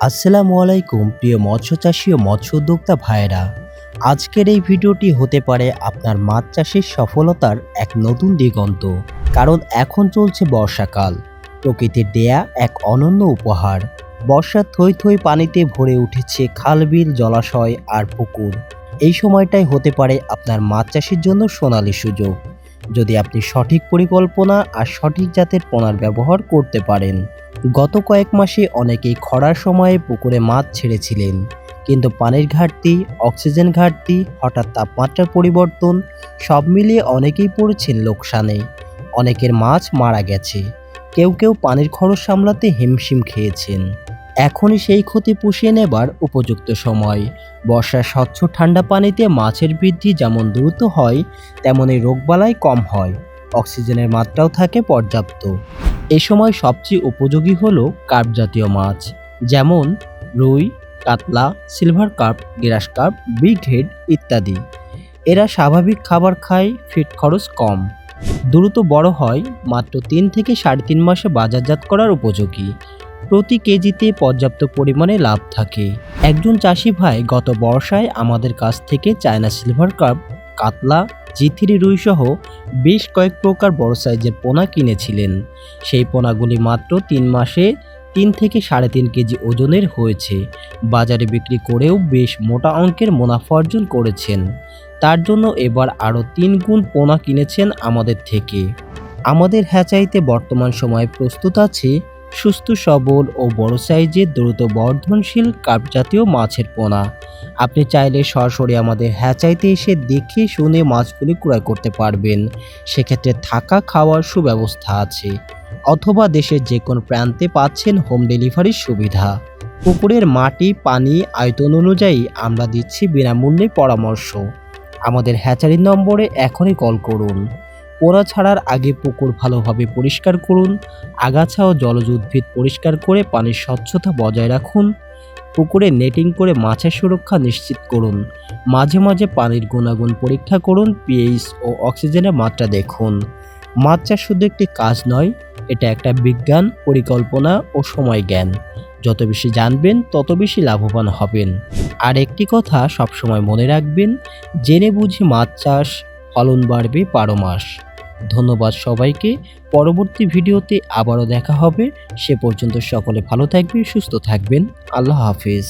আসসালামু আলাইকুম প্রিয় মৎস্য চাষী ও মৎস্য উদ্যোক্তা ভাইয়েরা। আজকের এই ভিডিওটি হতে পারে আপনার মাছ চাষের সফলতার এক নতুন দিগন্ত। কারণ এখন চলছে বর্ষাকাল, প্রকৃতির দেয়া এক অনন্য উপহার। বর্ষার থই থই পানিতে ভরে উঠেছে খাল বিল জলাশয় আর পুকুর। এই সময়টাই হতে পারে আপনার মাছ চাষের জন্য সোনালী সুযোগ, যদি আপনি সঠিক পরিকল্পনা আর সঠিক জাতের পোনার ব্যবহার করতে পারেন। গত কয়েক মাসে অনেকেই খরার সময়ে পুকুরে মাছ ছেড়েছিলেন, কিন্তু পানির ঘাটতি, অক্সিজেন ঘাটতি, হঠাৎ তাপমাত্রার পরিবর্তন সব মিলিয়ে অনেকেই পড়েছেন লোকসানে। অনেকের মাছ মারা গেছে, কেউ কেউ পানির খরচ সামলাতে হিমশিম খেয়েছেন। এখনই সেই ক্ষতি পুষিয়ে নেবার উপযুক্ত সময়। বর্ষার স্বচ্ছ ঠান্ডা পানিতে মাছের বৃদ্ধি যেমন দ্রুত হয়, তেমনই রোগবালাই কম হয়, অক্সিজেনের মাত্রাও থাকে পর্যাপ্ত। এ সময় সবচেয়ে উপযোগী হলো কার্প জাতীয় মাছ, যেমন রুই, কাতলা, সিলভার কার্প, গ্রাস কার্প, বিগ হেড ইত্যাদি। এরা স্বাভাবিক খাবার খায়, ফিড খরচ কম, দ্রুত বড় হয়, মাত্র 3 থেকে 3.5 মাসে বাজারজাত করার উপযোগী। প্রতি কেজিতে পর্যাপ্ত পরিমাণে লাভ থাকে। একজন চাষি ভাই গত বর্ষায় আমাদের কাছ থেকে চায়না সিলভার কার্প, কাতলা, জি3 রুই সহ বেশ কয়েক প্রকার বড় সাইজের পোনা কিনেছিলেন। সেই পোনাগুলি মাত্র 3 মাসে 3 থেকে 3.5 কেজি ওজনের হয়েছে। বাজারে বিক্রি করেও বেশ মোটা অঙ্কের মুনাফা অর্জন করেছেন। তার জন্য এবার আরও 3 গুণ পোনা কিনেছেন আমাদের থেকে। আমাদের হ্যাচারিতে বর্তমান সময়ে প্রস্তুত আছে সুস্থ সবল ও বড় সাইজের দ্রুত বর্ধনশীল কার্প জাতীয় মাছের পোনা। আপনি চাইলে সরাসরি আমাদের হ্যাচারিতে এসে দেখে শুনে মাছগুলি ক্রয় করতে পারবেন। সেক্ষেত্রে থাকা খাওয়ার সুব্যবস্থা আছে, অথবা দেশের যে কোনো প্রান্তে পাচ্ছেন হোম ডেলিভারির সুবিধা। পুকুরের মাটি, পানি, আয়তন অনুযায়ী আমরা দিচ্ছি বিনামূল্যে পরামর্শ। আমাদের হ্যাচারির নম্বরে এখনই কল করুন। পোনা ছাড়ার আগে পুকুর ভালোভাবে পরিষ্কার করুন, আগাছা ও জলজ উদ্ভিদ পরিষ্কার করে পানির স্বচ্ছতা বজায় রাখুন। পুকুরে নেটিং করে মাছের সুরক্ষা নিশ্চিত করুন। মাঝে মাঝে পানির গুণাগুণ পরীক্ষা করুন, পিএইচ ও অক্সিজেনের মাত্রা দেখুন। মাছ চাষ শুধু একটি কাজ নয়, এটা একটা বিজ্ঞান, পরিকল্পনা ও সময় জ্ঞান। যত বেশি জানবেন তত বেশি লাভবান হবেন। আর একটি কথা সবসময় মনে রাখবেন, জেনে বুঝে মাছ চাষ, ফলন বাড়বে 12 মাস। ধন্যবাদ সবাইকে। পরবর্তী ভিডিওতে আবারও দেখা হবে। সে পর্যন্ত সকলে ভালো থাকবেন, সুস্থ থাকবেন। আল্লাহ হাফেজ।